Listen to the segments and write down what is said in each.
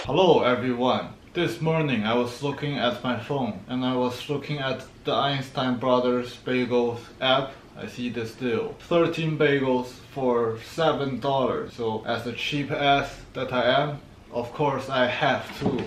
Hello everyone. This morning I was looking at my phone and I was looking at the Einstein Brothers Bagels app. I see this deal. 13 bagels for $7. So as a cheap ass that I am, of course I have to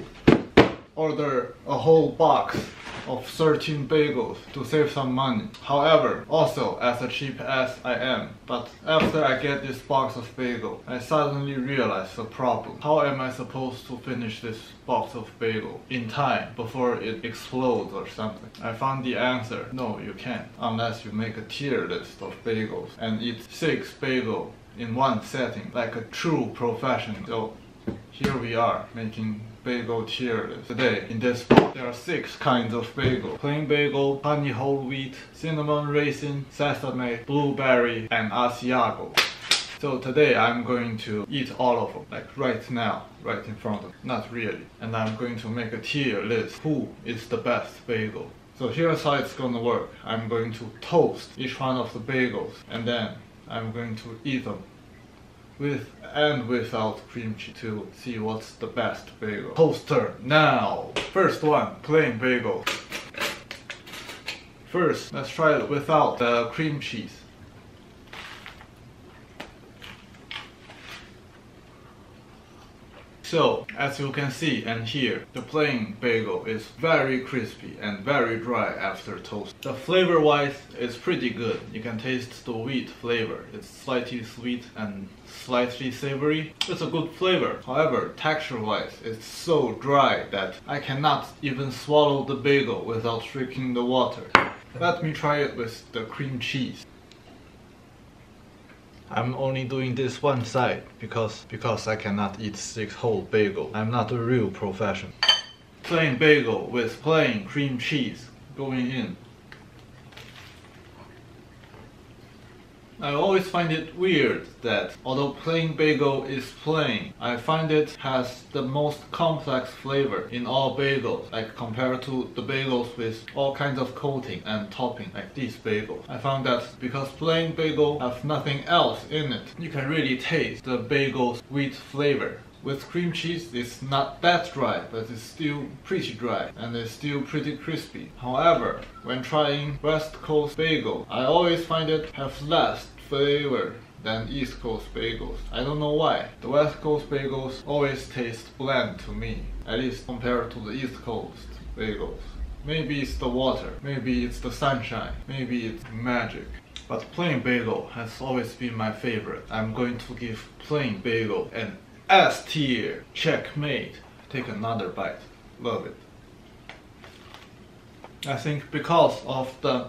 order a whole box of 13 bagels to save some money. However, also as a cheap ass I am, but after I get this box of bagel, I suddenly realized the problem. How am I supposed to finish this box of bagel in time before it explodes or something? I found the answer. No, you can't, unless you make a tier list of bagels and eat 6 bagels in one setting like a true professional. So here we are making bagel tier list. Today in this box there are 6 kinds of bagel: plain bagel, honey whole wheat, cinnamon raisin, sesame, blueberry, and Asiago. So today I'm going to eat all of them, like right now, right in front of me. Not really. And I'm going to make a tier list. Who is the best bagel? So here's how it's gonna work. I'm going to toast each one of the bagels and then I'm going to eat them with and without cream cheese to see what's the best bagel. Toaster now! First one, plain bagel. First, let's try it without the cream cheese. So, as you can see and hear, the plain bagel is very crispy and very dry after toast. The flavor wise, it's pretty good. You can taste the wheat flavor. It's slightly sweet and slightly savory. It's a good flavor. However, texture wise, it's so dry that I cannot even swallow the bagel without drinking the water. Let me try it with the cream cheese. I'm only doing this one side because I cannot eat 6 whole bagel. I'm not a real professional. Plain bagel with plain cream cheese going in. I always find it weird that although plain bagel is plain, I find it has the most complex flavor in all bagels, like compared to the bagels with all kinds of coating and topping, like these bagels. I found that because plain bagel have nothing else in it, you can really taste the bagel's wheat flavor. With cream cheese, it's not that dry, but it's still pretty dry and it's still pretty crispy. However, when trying West Coast bagel, I always find it have less flavor than East Coast bagels. I don't know why. The West Coast bagels always taste bland to me, at least compared to the East Coast bagels. Maybe it's the water, maybe it's the sunshine, maybe it's magic. But plain bagel has always been my favorite. I'm going to give plain bagel an S tier. Checkmate. Take another bite. Love it. I think because of the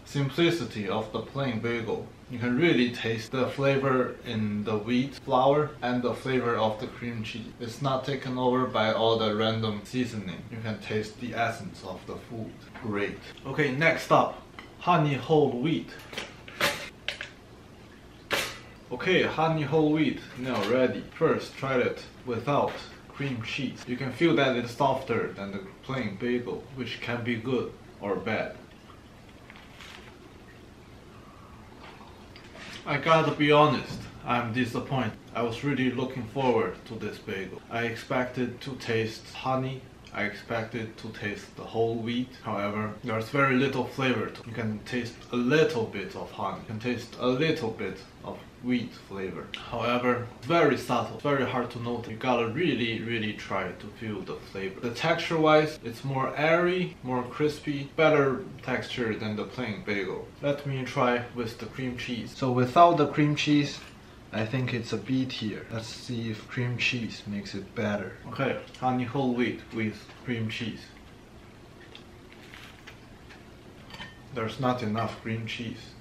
simplicity of the plain bagel, you can really taste the flavor in the wheat flour and the flavor of the cream cheese. It's not taken over by all the random seasoning. You can taste the essence of the food. Great. Okay, next up, honey whole wheat. Okay, honey whole wheat now ready. First, try it without cream cheese. You can feel that it's softer than the plain bagel, which can be good or bad. I gotta be honest, I'm disappointed. I was really looking forward to this bagel. I expected to taste honey. I expected to taste the whole wheat. However, there's very little flavor to it. You can taste a little bit of honey. You can taste a little bit of wheat flavor. However, very subtle, very hard to notice. You gotta really try to feel the flavor. The texture wise, it's more airy, more crispy, better texture than the plain bagel. Let me try with the cream cheese. So without the cream cheese, I think it's a B tier. Let's see if cream cheese makes it better. Okay, honey whole wheat with cream cheese. There's not enough cream cheese.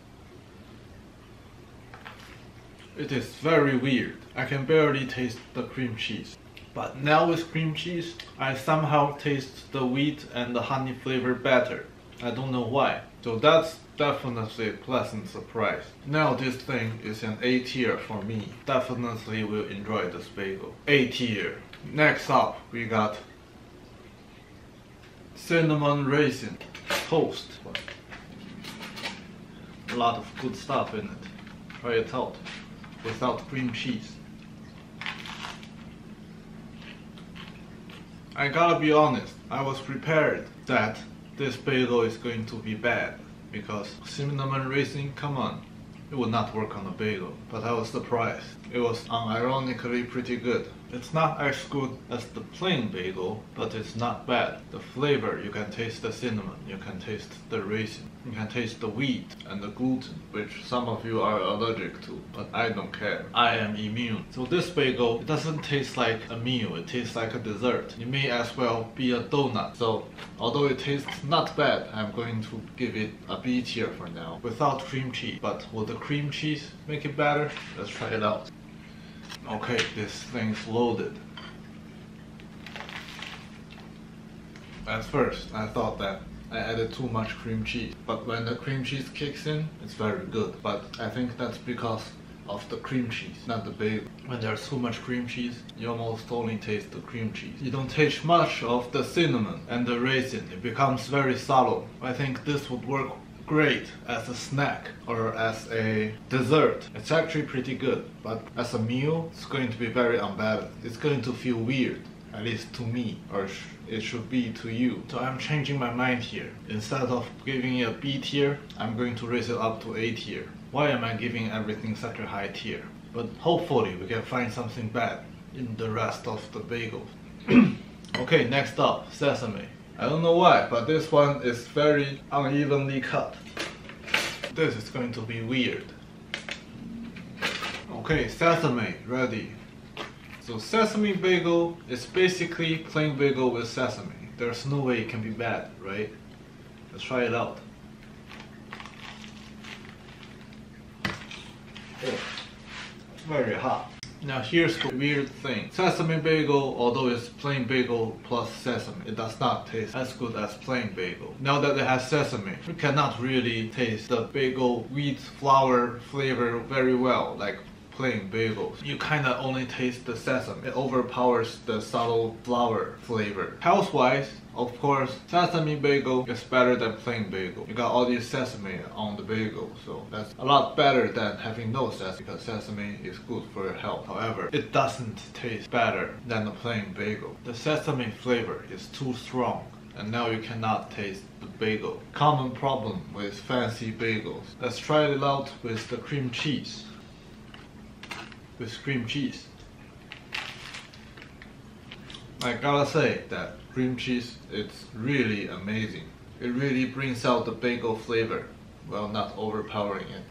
It is very weird. I can barely taste the cream cheese. But now with cream cheese, I somehow taste the wheat and the honey flavor better. I don't know why. So that's definitely a pleasant surprise. Now this thing is an A tier for me. Definitely will enjoy this bagel. A tier. Next up, we got cinnamon raisin toast. A lot of good stuff in it. Try it out without cream cheese. I gotta be honest, I was prepared that this bagel is going to be bad because cinnamon raisin, come on, it would not work on a bagel. But I was surprised. It was unironically pretty good. It's not as good as the plain bagel, but it's not bad. The flavor, you can taste the cinnamon, you can taste the raisin, you can taste the wheat and the gluten, which some of you are allergic to, but I don't care. I am immune. So this bagel, it doesn't taste like a meal, it tastes like a dessert. It may as well be a donut. So although it tastes not bad, I'm going to give it a B tier for now, without cream cheese. But will the cream cheese make it better? Let's try it out. Okay, this thing's loaded. At first, I thought that I added too much cream cheese, but when the cream cheese kicks in, it's very good. But I think that's because of the cream cheese, not the bagel. When there's too much cream cheese, you almost only taste the cream cheese. You don't taste much of the cinnamon and the raisin. It becomes very subtle. I think this would work great as a snack or as a dessert. It's actually pretty good, but as a meal, it's going to be very unbalanced. It's going to feel weird, at least to me, or it should be to you. So I'm changing my mind here. Instead of giving it a B tier, I'm going to raise it up to A tier. Why am I giving everything such a high tier? But hopefully we can find something bad in the rest of the bagels. Okay, next up, sesame. I don't know why, but this one is very unevenly cut. This is going to be weird. Okay, sesame, ready. So sesame bagel is basically plain bagel with sesame. There's no way it can be bad, right? Let's try it out. Oh, very hot. Now here's the weird thing. Sesame bagel, although it's plain bagel plus sesame, it does not taste as good as plain bagel. Now that it has sesame, you cannot really taste the bagel wheat flour flavor very well, like plain bagels. You kinda only taste the sesame. It overpowers the subtle flour flavor. Health-wise, of course, sesame bagel is better than plain bagel. You got all this sesame on the bagel, so that's a lot better than having no sesame, because sesame is good for your health. However, it doesn't taste better than the plain bagel. The sesame flavor is too strong, and now you cannot taste the bagel. Common problem with fancy bagels. Let's try it out with the cream cheese. With cream cheese. I gotta say that cream cheese, it's really amazing. It really brings out the bagel flavor, while not overpowering it.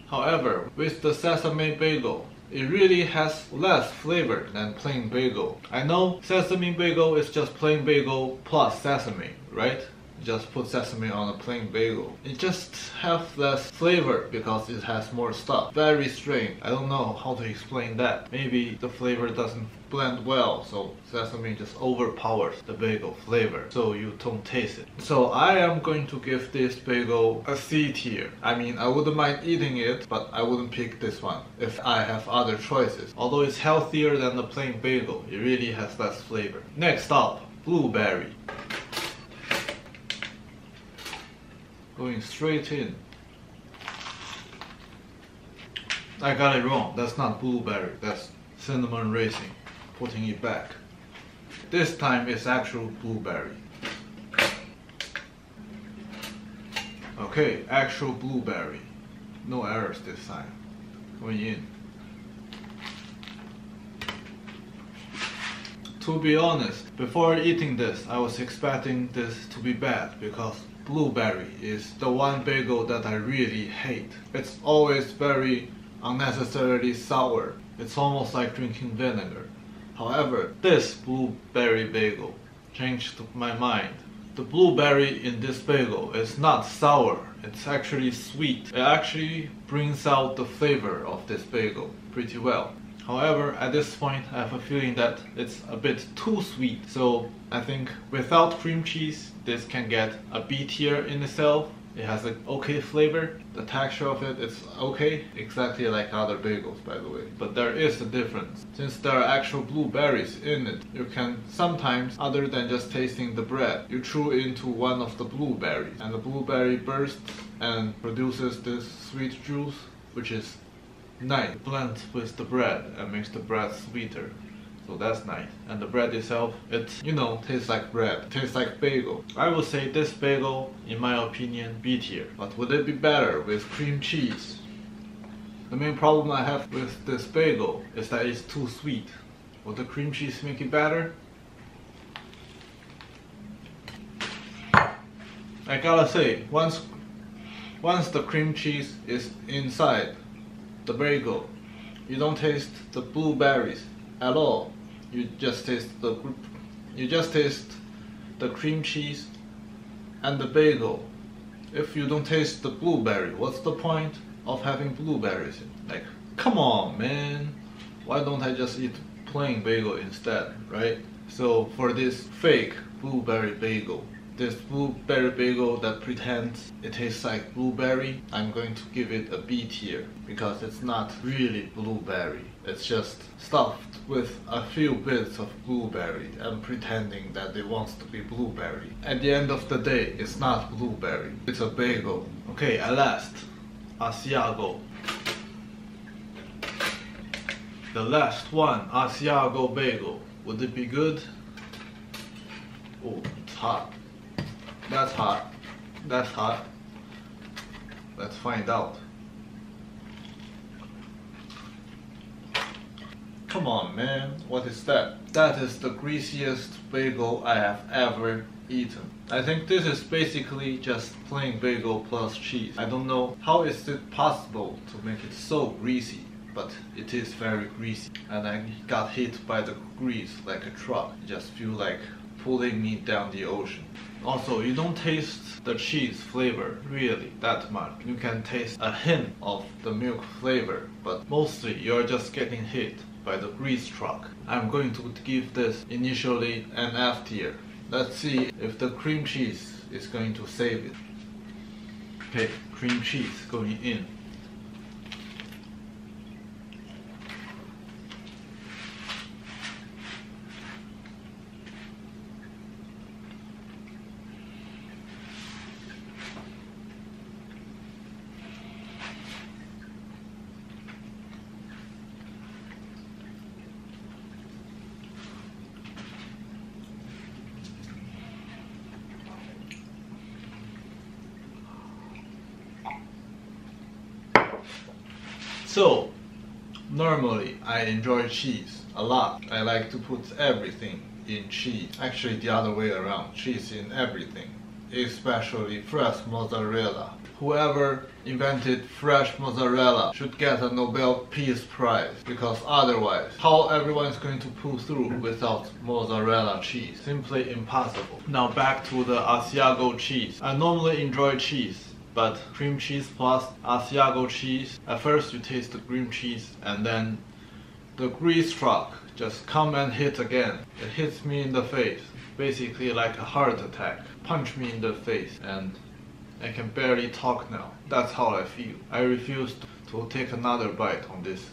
However, with the sesame bagel, it really has less flavor than plain bagel. I know sesame bagel is just plain bagel plus sesame, right? Just put sesame on a plain bagel. It just has less flavor because it has more stuff. Very strange. I don't know how to explain that. Maybe the flavor doesn't blend well, so sesame just overpowers the bagel flavor, so you don't taste it. So I am going to give this bagel a C tier. I mean, I wouldn't mind eating it, but I wouldn't pick this one if I have other choices. Although it's healthier than the plain bagel, it really has less flavor. Next up, blueberry. Going straight in. I got it wrong. That's not blueberry. That's cinnamon raisin. Putting it back. This time it's actual blueberry. Okay, actual blueberry. No errors this time. Going in. To be honest, before eating this, I was expecting this to be bad because blueberry is the one bagel that I really hate. It's always very unnecessarily sour. It's almost like drinking vinegar. However, this blueberry bagel changed my mind. The blueberry in this bagel is not sour, it's actually sweet. It actually brings out the flavor of this bagel pretty well. However, at this point, I have a feeling that it's a bit too sweet. So I think without cream cheese, this can get a B tier in itself. It has an okay flavor. The texture of it is okay, exactly like other bagels, by the way. But there is a difference. Since there are actual blueberries in it, you can sometimes, other than just tasting the bread, you chew into one of the blueberries, and the blueberry bursts and produces this sweet juice, which is nice. It blends with the bread and makes the bread sweeter. So that's nice. And the bread itself, it, you know, tastes like bread. It tastes like bagel. I would say this bagel, in my opinion, B tier. But would it be better with cream cheese? The main problem I have with this bagel is that it's too sweet. Would the cream cheese make it better? I gotta say, once the cream cheese is inside the bagel, you don't taste the blueberries at all. You just taste the cream cheese and the bagel. If you don't taste the blueberry, what's the point of having blueberries in? Like, come on, man. Why don't I just eat plain bagel instead, right? So for this fake blueberry bagel, this blueberry bagel that pretends it tastes like blueberry, I'm going to give it a B tier because it's not really blueberry. It's just stuffed with a few bits of blueberry and pretending that it wants to be blueberry. At the end of the day, it's not blueberry. It's a bagel. Okay, at last, Asiago. The last one, Asiago bagel. Would it be good? Oh, it's hot. That's hot. That's hot. Let's find out. Come on, man. What is that? That is the greasiest bagel I have ever eaten. I think this is basically just plain bagel plus cheese. I don't know how is it possible to make it so greasy, but it is very greasy. And I got hit by the grease like a truck. It just feels like pulling me down the ocean. Also, you don't taste the cheese flavor really that much. You can taste a hint of the milk flavor, but mostly you're just getting hit by the grease truck. I'm going to give this initially an F tier. Let's see if the cream cheese is going to save it. Okay, cream cheese going in. So, normally I enjoy cheese a lot. I like to put everything in cheese. Actually the other way around, cheese in everything, especially fresh mozzarella. Whoever invented fresh mozzarella should get a Nobel Peace Prize, because otherwise, how everyone is going to pull through without mozzarella cheese? Simply impossible. Now back to the Asiago cheese. I normally enjoy cheese, but cream cheese plus Asiago cheese, at first you taste the cream cheese and then the grease truck just come and hit again. It hits me in the face, basically like a heart attack. Punch me in the face and I can barely talk now. That's how I feel. I refuse to take another bite on this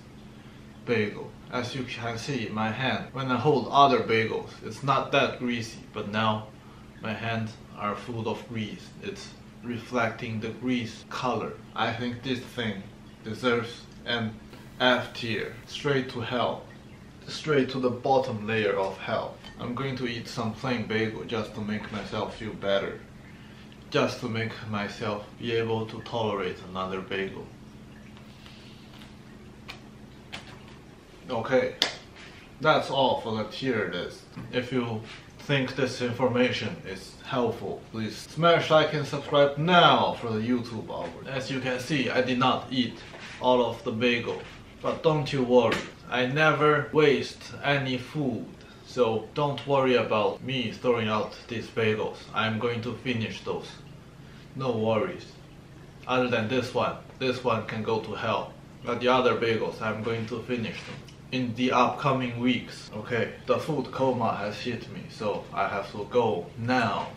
bagel. As you can see in my hand, when I hold other bagels, it's not that greasy, but now my hands are full of grease. It's reflecting the grease color. I think this thing deserves an F tier. Straight to hell. Straight to the bottom layer of hell. I'm going to eat some plain bagel just to make myself feel better. Just to make myself be able to tolerate another bagel. Okay, that's all for the tier list. If you think this information is helpful, please smash like and subscribe now for the YouTube algorithm. As you can see, I did not eat all of the bagel, but don't you worry, I never waste any food, so don't worry about me throwing out these bagels. I'm going to finish those, no worries. Other than this one can go to hell, but the other bagels, I'm going to finish them in the upcoming weeks. Okay, the food coma has hit me, so I have to go now.